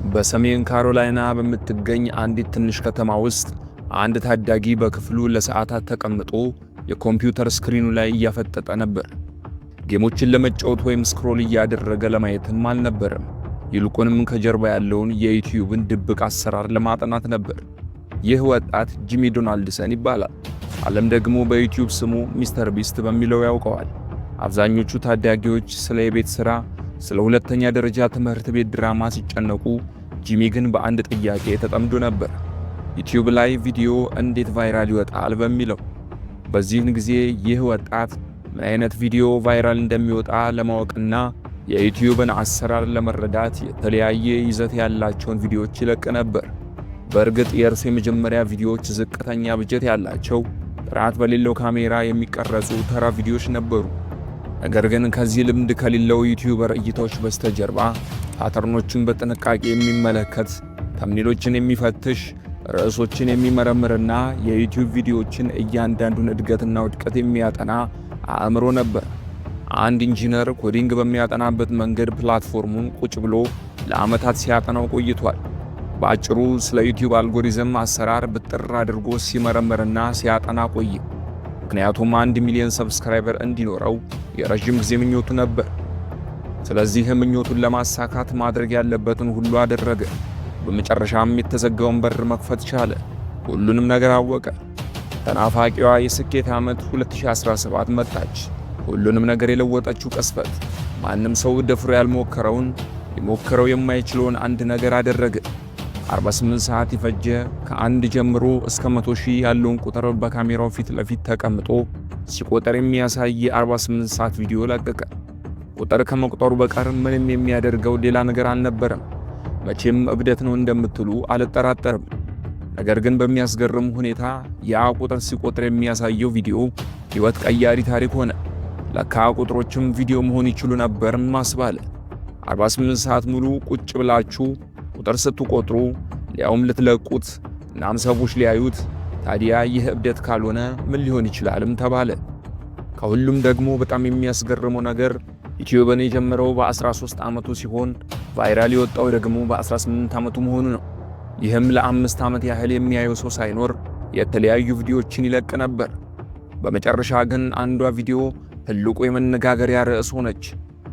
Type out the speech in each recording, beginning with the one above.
በሰሜን ካሮላይና በምትገኝ አንዲት ትንሽ ከተማ ውስጥ አንድ ታዳጊ በክፍሉ ለሰዓታት ተቀምጦ የኮምፒውተር ስክሪኑ ላይ እያፈጠጠ ነበር። ጌሞችን ለመጫወት ወይም ስክሮል እያደረገ ለማየትም አልነበረም። ይልቁንም ከጀርባ ያለውን የዩቲዩብን ድብቅ አሰራር ለማጥናት ነበር። ይህ ወጣት ጂሚ ዶናልድሰን ይባላል። ዓለም ደግሞ በዩቲዩብ ስሙ ሚስተር ቢስት በሚለው ያውቀዋል። አብዛኞቹ ታዳጊዎች ስለ የቤት ሥራ፣ ስለ ሁለተኛ ደረጃ ትምህርት ቤት ድራማ ሲጨነቁ፣ ጂሚ ግን በአንድ ጥያቄ ተጠምዶ ነበር። ዩቲዩብ ላይ ቪዲዮ እንዴት ቫይራል ይወጣል በሚለው። በዚህን ጊዜ ይህ ወጣት ምን አይነት ቪዲዮ ቫይራል እንደሚወጣ ለማወቅና የዩቲዩብን አሰራር ለመረዳት የተለያየ ይዘት ያላቸውን ቪዲዮዎች ይለቅ ነበር። በእርግጥ የእርሱ የመጀመሪያ ቪዲዮዎች ዝቅተኛ በጀት ያላቸው፣ ጥራት በሌለው ካሜራ የሚቀረጹ ተራ ቪዲዮዎች ነበሩ። ነገር ግን ከዚህ ልምድ ከሌለው ዩቲዩበር እይታዎች በስተጀርባ ፓተርኖችን በጥንቃቄ የሚመለከት፣ ተምኔሎችን የሚፈትሽ፣ ርዕሶችን የሚመረምርና የዩቲዩብ ቪዲዮዎችን እያንዳንዱን እድገትና ውድቀት የሚያጠና አእምሮ ነበር። አንድ ኢንጂነር ኮዲንግ በሚያጠናበት መንገድ ፕላትፎርሙን ቁጭ ብሎ ለዓመታት ሲያጠናው ቆይቷል። በአጭሩ ስለ ዩቲዩብ አልጎሪዝም አሰራር ብጥር አድርጎ ሲመረምርና ሲያጠና ቆየ። ምክንያቱም 1 ሚሊዮን ሰብስክራይበር እንዲኖረው የረጅም ጊዜ ምኞቱ ነበር። ስለዚህ ምኞቱን ለማሳካት ማድረግ ያለበትን ሁሉ አደረገ። በመጨረሻም የተዘጋውን በር መክፈት ቻለ። ሁሉንም ነገር አወቀ። ተናፋቂዋ የስኬት ዓመት 2017 መጣች። ሁሉንም ነገር የለወጠችው ቅጽበት። ማንም ሰው ደፍሮ ያልሞከረውን፣ ሊሞክረው የማይችለውን አንድ ነገር አደረገ። 48 ሰዓት የፈጀ ከአንድ ጀምሮ እስከ 100,000 ያለውን ቁጥር በካሜራው ፊት ለፊት ተቀምጦ ሲቆጠር የሚያሳይ የ48 ሰዓት ቪዲዮ ለቀቀ። ቁጥር ከመቁጠሩ በቀር ምንም የሚያደርገው ሌላ ነገር አልነበረም። መቼም እብደት ነው እንደምትሉ አልጠራጠርም። ነገር ግን በሚያስገርም ሁኔታ ያ ቁጥር ሲቆጥር የሚያሳየው ቪዲዮ ሕይወት ቀያሪ ታሪክ ሆነ። ለካ ቁጥሮችም ቪዲዮ መሆን ይችሉ ነበር ማስባለ። 48 ሰዓት ሙሉ ቁጭ ብላችሁ ቁጥር ስትቆጥሩ ሊያውም ልትለቁት፣ እናም ሰዎች ሊያዩት። ታዲያ ይህ እብደት ካልሆነ ምን ሊሆን ይችላልም ተባለ። ከሁሉም ደግሞ በጣም የሚያስገርመው ነገር ዩቲዩብን የጀመረው በ13 ዓመቱ ሲሆን ቫይራል የወጣው ደግሞ በ18 ዓመቱ መሆኑ ነው። ይህም ለ5 ዓመት ያህል የሚያየው ሰው ሳይኖር የተለያዩ ቪዲዮዎችን ይለቅ ነበር። በመጨረሻ ግን አንዷ ቪዲዮ ትልቁ የመነጋገሪያ ርዕስ ሆነች።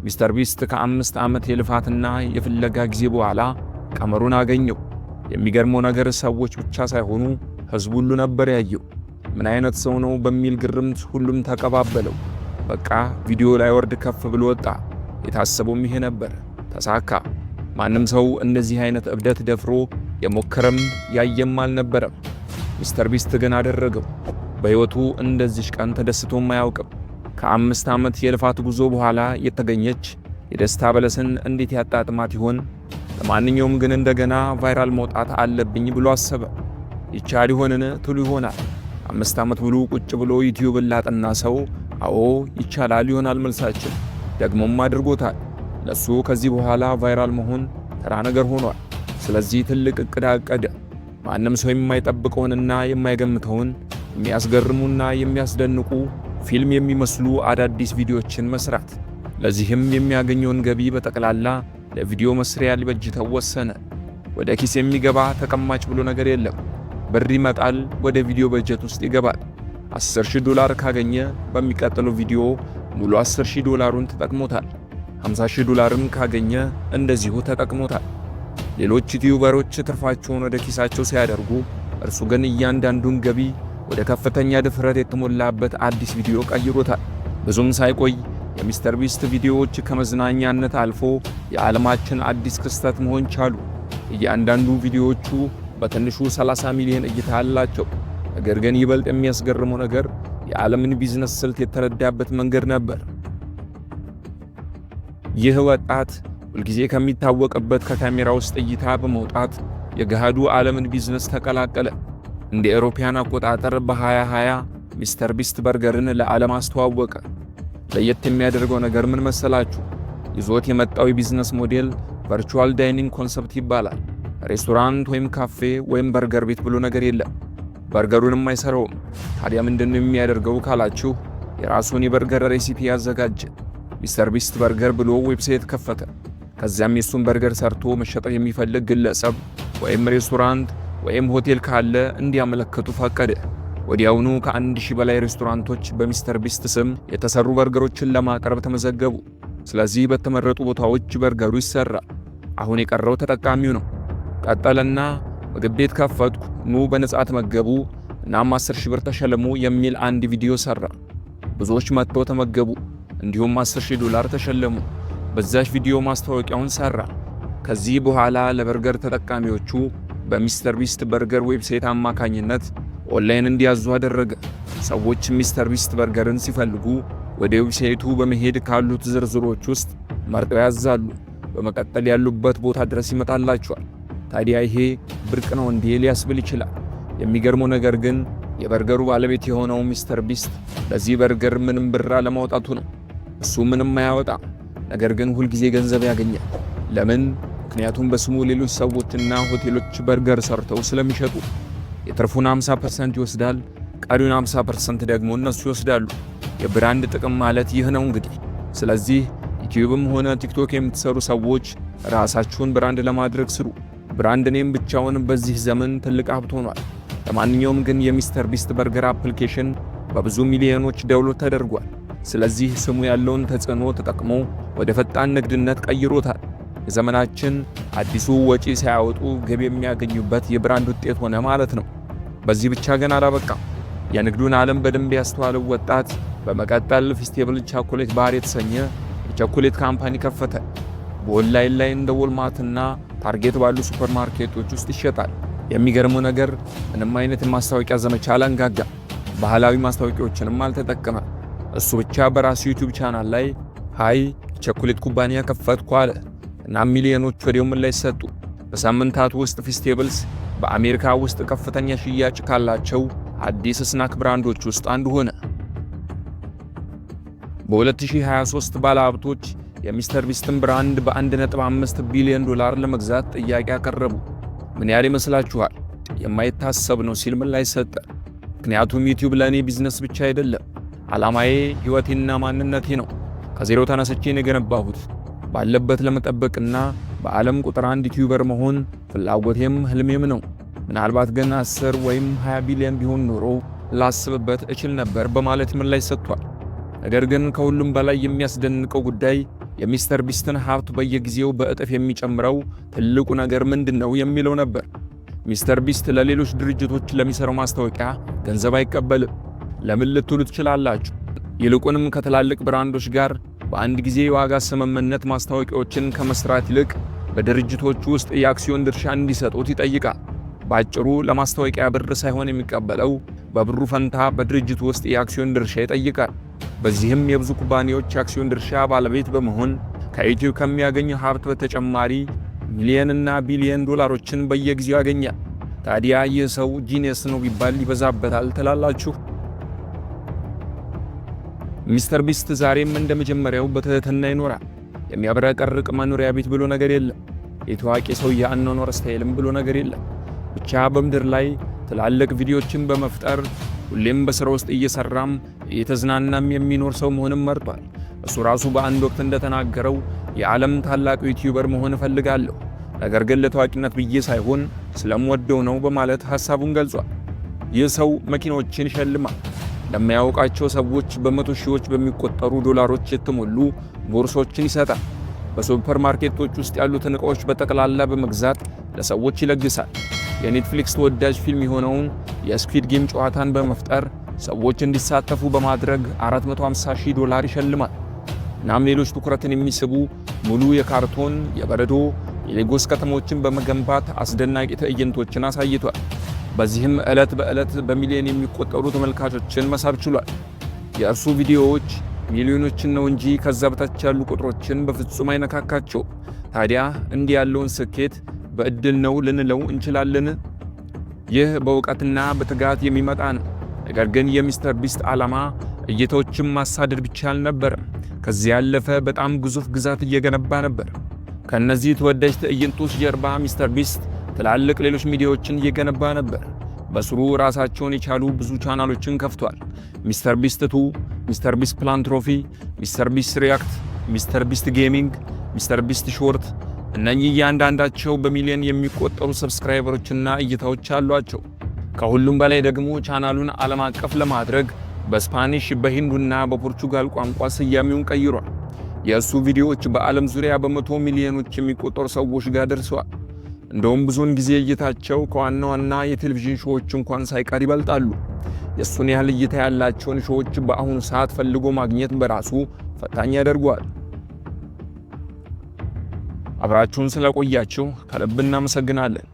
ሚስተር ቢስት ከ5 ዓመት የልፋትና የፍለጋ ጊዜ በኋላ ቀመሩን አገኘው። የሚገርመው ነገር ሰዎች ብቻ ሳይሆኑ ሕዝቡ ሁሉ ነበር ያየው። ምን አይነት ሰው ነው በሚል ግርምት ሁሉም ተቀባበለው። በቃ ቪዲዮ ላይ ወርድ ከፍ ብሎ ወጣ። የታሰበውም ይሄ ነበር፣ ተሳካ። ማንም ሰው እንደዚህ አይነት እብደት ደፍሮ የሞከረም ያየም አልነበረም። ሚስተር ቢስት ግን አደረገው። በሕይወቱ እንደዚህ ቀን ተደስቶም አያውቅም። ከ5 ዓመት የልፋት ጉዞ በኋላ የተገኘች የደስታ በለስን እንዴት ያጣጥማት ይሆን? ለማንኛውም ግን እንደገና ቫይራል መውጣት አለብኝ ብሎ አሰበ። ይቻል ይሆንን ትሉ ይሆናል። 5 ዓመት ሙሉ ቁጭ ብሎ ዩቲዩብን ላጠና ሰው አዎ ይቻላል ይሆናል መልሳችን። ደግሞም አድርጎታል። ለሱ ከዚህ በኋላ ቫይራል መሆን ተራ ነገር ሆኗል። ስለዚህ ትልቅ እቅድ አቀደ። ማንም ሰው የማይጠብቀውንና የማይገምተውን የሚያስገርሙና የሚያስደንቁ ፊልም የሚመስሉ አዳዲስ ቪዲዮዎችን መስራት። ለዚህም የሚያገኘውን ገቢ በጠቅላላ ለቪዲዮ መስሪያ ሊበጅተው ወሰነ። ወደ ኪስ የሚገባ ተቀማጭ ብሎ ነገር የለም። ብር ይመጣል፣ ወደ ቪዲዮ በጀት ውስጥ ይገባል። $10,000 ካገኘ በሚቀጥለው ቪዲዮ ሙሉ $10,000 ተጠቅሞታል። $50,000 ካገኘ እንደዚሁ ተጠቅሞታል። ሌሎች ዩቲዩበሮች ትርፋቸውን ወደ ኪሳቸው ሲያደርጉ፣ እርሱ ግን እያንዳንዱን ገቢ ወደ ከፍተኛ ድፍረት የተሞላበት አዲስ ቪዲዮ ቀይሮታል። ብዙም ሳይቆይ የሚስተር ቢስት ቪዲዮዎች ከመዝናኛነት አልፎ የዓለማችን አዲስ ክስተት መሆን ቻሉ። እያንዳንዱ ቪዲዮዎቹ በትንሹ 30 ሚሊዮን እይታ አላቸው። ነገር ግን ይበልጥ የሚያስገርመው ነገር የዓለምን ቢዝነስ ስልት የተረዳበት መንገድ ነበር። ይህ ወጣት ሁልጊዜ ከሚታወቅበት ከካሜራ ውስጥ እይታ በመውጣት የገሃዱ ዓለምን ቢዝነስ ተቀላቀለ። እንደ አውሮፓውያን አቆጣጠር በ2020 ሚስተር ቢስት በርገርን ለዓለም አስተዋወቀ። ለየት የሚያደርገው ነገር ምን መሰላችሁ? ይዞት የመጣው የቢዝነስ ሞዴል ቨርቹዋል ዳይኒንግ ኮንሰፕት ይባላል። ሬስቶራንት ወይም ካፌ ወይም በርገር ቤት ብሎ ነገር የለም። በርገሩንም አይሰራውም። ታዲያ ምንድነው የሚያደርገው ካላችሁ፣ የራሱን የበርገር ሬሲፒ ያዘጋጀ። ሚስተር ቢስት በርገር ብሎ ዌብሳይት ከፈተ። ከዚያም የሱን በርገር ሰርቶ መሸጥ የሚፈልግ ግለሰብ ወይም ሬስቶራንት ወይም ሆቴል ካለ እንዲያመለክቱ ፈቀደ። ወዲያውኑ ከ1000 በላይ ሬስቶራንቶች በሚስተር ቢስት ስም የተሰሩ በርገሮችን ለማቅረብ ተመዘገቡ። ስለዚህ በተመረጡ ቦታዎች በርገሩ ይሰራል። አሁን የቀረው ተጠቃሚው ነው። ቀጠለና ምግብ ቤት ከፈትኩ፣ ኑ በነጻ ተመገቡ፣ እናም 10,000 ብር ተሸለሙ የሚል አንድ ቪዲዮ ሰራ። ብዙዎች መጥተው ተመገቡ፣ እንዲሁም $10,000 ተሸለሙ። በዛች ቪዲዮ ማስታወቂያውን ሰራ። ከዚህ በኋላ ለበርገር ተጠቃሚዎቹ በሚስተር ቢስት በርገር ዌብሳይት አማካኝነት ኦንላይን እንዲያዙ አደረገ። ሰዎች ሚስተር ቢስት በርገርን ሲፈልጉ ወደ ዌብሳይቱ በመሄድ ካሉት ዝርዝሮች ውስጥ መርጠው ያዛሉ። በመቀጠል ያሉበት ቦታ ድረስ ይመጣላቸዋል። ታዲያ ይሄ ብርቅ ነው እንዴ ሊያስብል ይችላል። የሚገርመው ነገር ግን የበርገሩ ባለቤት የሆነው ሚስተር ቢስት ለዚህ በርገር ምንም ብር አለማውጣቱ ነው። እሱ ምንም አያወጣም፣ ነገር ግን ሁልጊዜ ገንዘብ ያገኛል። ለምን? ምክንያቱም በስሙ ሌሎች ሰዎችና ሆቴሎች በርገር ሰርተው ስለሚሸጡ። የትርፉን 50% ይወስዳል፣ ቀሪውን 50% ደግሞ እነሱ ይወስዳሉ። የብራንድ ጥቅም ማለት ይህ ነው እንግዲህ። ስለዚህ ዩቲዩብም ሆነ ቲክቶክ የምትሰሩ ሰዎች ራሳችሁን ብራንድ ለማድረግ ስሩ። ብራንድ ኔም ብቻውን በዚህ ዘመን ትልቅ ሀብት ሆኗል። ለማንኛውም ግን የሚስተር ቢስት በርገር አፕሊኬሽን በብዙ ሚሊዮኖች ዳውንሎድ ተደርጓል። ስለዚህ ስሙ ያለውን ተጽዕኖ ተጠቅሞ ወደ ፈጣን ንግድነት ቀይሮታል። የዘመናችን አዲሱ ወጪ ሳያወጡ ገቢ የሚያገኙበት የብራንድ ውጤት ሆነ ማለት ነው። በዚህ ብቻ ግን አላበቃም። የንግዱን ዓለም በደንብ ያስተዋለው ወጣት በመቀጠል ፌስቲቫል ቻኮሌት ባር የተሰኘ የቻኮሌት ካምፓኒ ከፈተ። በኦንላይን ላይ እንደ ወልማርትና ታርጌት ባሉ ሱፐርማርኬቶች ውስጥ ይሸጣል። የሚገርመው ነገር ምንም አይነት የማስታወቂያ ዘመቻ አላንጋጋም። ባህላዊ ማስታወቂያዎችንም አልተጠቀመም። እሱ ብቻ በራሱ ዩቲዩብ ቻናል ላይ ሃይ የቻኮሌት ኩባንያ ከፈትኩ አለ። እናም ሚሊዮኖች ወዲያው ምላሽ ሰጡ። በሳምንታት ውስጥ ፌስቲቫልስ በአሜሪካ ውስጥ ከፍተኛ ሽያጭ ካላቸው አዲስ ስናክ ብራንዶች ውስጥ አንዱ ሆነ። በ2023 ባለሀብቶች የሚስተር ቢስትን ብራንድ በ1.5 ቢሊዮን ዶላር ለመግዛት ጥያቄ አቀረቡ። ምን ያህል ይመስላችኋል? የማይታሰብ ነው ሲል ምላሽ ሰጠ። ምክንያቱም ዩቲዩብ ለእኔ ቢዝነስ ብቻ አይደለም፣ ዓላማዬ ሕይወቴና ማንነቴ ነው። ከዜሮ ተነስቼ ነው የገነባሁት። ባለበት ለመጠበቅና በዓለም ቁጥር 1 ዩቲዩበር መሆን ፍላጎቴም ህልሜም ነው። ምናልባት ግን 10 ወይም 20 ቢሊዮን ቢሆን ኖሮ ላስብበት እችል ነበር በማለት ምላሽ ሰጥቷል። ነገር ግን ከሁሉም በላይ የሚያስደንቀው ጉዳይ የሚስተር ቢስትን ሀብት በየጊዜው በእጥፍ የሚጨምረው ትልቁ ነገር ምንድነው የሚለው ነበር። ሚስተር ቢስት ለሌሎች ድርጅቶች ለሚሰራው ማስታወቂያ ገንዘብ አይቀበልም። ለምን ልትሉ ትችላላችሁ። ይልቁንም ከትላልቅ ብራንዶች ጋር በአንድ ጊዜ የዋጋ ስምምነት ማስታወቂያዎችን ከመስራት ይልቅ በድርጅቶቹ ውስጥ የአክሲዮን ድርሻ እንዲሰጡት ይጠይቃል። ባጭሩ ለማስታወቂያ ብር ሳይሆን የሚቀበለው በብሩ ፈንታ በድርጅቱ ውስጥ የአክሲዮን ድርሻ ይጠይቃል። በዚህም የብዙ ኩባንያዎች የአክሲዮን ድርሻ ባለቤት በመሆን ከዩቲዩብ ከሚያገኘው ሀብት በተጨማሪ ሚሊዮንና ቢሊዮን ዶላሮችን በየጊዜው ያገኛል። ታዲያ ይህ ሰው ጂኒየስ ነው ቢባል ይበዛበታል ትላላችሁ? ሚስተር ቢስት ዛሬም እንደመጀመሪያው በትህትና ይኖራል። የሚያብረቀርቅ መኖሪያ ቤት ብሎ ነገር የለም። የታዋቂ ሰው የአኗኗር ስታይልም ብሎ ነገር የለም። ብቻ በምድር ላይ ትላልቅ ቪዲዮዎችን በመፍጠር ሁሌም በስራ ውስጥ እየሰራም እየተዝናናም የሚኖር ሰው መሆንም መርጧል። እሱ ራሱ በአንድ ወቅት እንደተናገረው የዓለም ታላቁ ዩቲዩበር መሆን እፈልጋለሁ፣ ነገር ግን ለታዋቂነት ብዬ ሳይሆን ስለምወደው ነው በማለት ሐሳቡን ገልጿል። ይህ ሰው መኪናዎችን ይሸልማል። ለማያውቃቸው ሰዎች በመቶ ሺዎች በሚቆጠሩ ዶላሮች የተሞሉ ቦርሶችን ይሰጣል። በሱፐርማርኬቶች ውስጥ ያሉትን ዕቃዎች በጠቅላላ በመግዛት ለሰዎች ይለግሳል። የኔትፍሊክስ ተወዳጅ ፊልም የሆነውን የስኩዊድ ጌም ጨዋታን በመፍጠር ሰዎች እንዲሳተፉ በማድረግ $450,000 ይሸልማል። እናም ሌሎች ትኩረትን የሚስቡ ሙሉ የካርቶን፣ የበረዶ፣ የሌጎስ ከተሞችን በመገንባት አስደናቂ ትዕይንቶችን አሳይቷል። በዚህም ዕለት በዕለት በሚሊዮን የሚቆጠሩ ተመልካቾችን መሳብ ችሏል። የእርሱ ቪዲዮዎች ሚሊዮኖችን ነው እንጂ ከዛ በታች ያሉ ቁጥሮችን በፍጹም አይነካካቸው። ታዲያ እንዲህ ያለውን ስኬት በእድል ነው ልንለው እንችላለን? ይህ በእውቀትና በትጋት የሚመጣ ነው። ነገር ግን የሚስተር ቢስት ዓላማ እይታዎችን ማሳደድ ብቻ አልነበረም። ከዚህ ያለፈ በጣም ግዙፍ ግዛት እየገነባ ነበር። ከነዚህ ተወዳጅ ትዕይንቶች ጀርባ ሚስተር ቢስት ትላልቅ ሌሎች ሚዲያዎችን እየገነባ ነበር። በስሩ ራሳቸውን የቻሉ ብዙ ቻናሎችን ከፍቷል። ሚስተር ቢስት 2፣ ሚስተር ቢስት ፕላንትሮፊ፣ ሚስተር ቢስት ሪያክት፣ ሚስተር ቢስት ጌሚንግ፣ ሚስተር ቢስት ሾርት። እነኚህ እያንዳንዳቸው በሚሊዮን የሚቆጠሩ ሰብስክራይበሮችና እይታዎች አሏቸው። ከሁሉም በላይ ደግሞ ቻናሉን ዓለም አቀፍ ለማድረግ በስፓኒሽ በሂንዱና በፖርቹጋል ቋንቋ ስያሜውን ቀይሯል። የእሱ ቪዲዮዎች በዓለም ዙሪያ በመቶ ሚሊዮኖች የሚቆጠሩ ሰዎች ጋር ደርሰዋል። እንደውም ብዙውን ጊዜ እይታቸው ከዋና ዋና የቴሌቪዥን ሾዎች እንኳን ሳይቀር ይበልጣሉ። የእሱን ያህል እይታ ያላቸውን ሾዎች በአሁኑ ሰዓት ፈልጎ ማግኘት በራሱ ፈታኝ ያደርገዋል። አብራችሁን ስለቆያችሁ ከልብ እናመሰግናለን።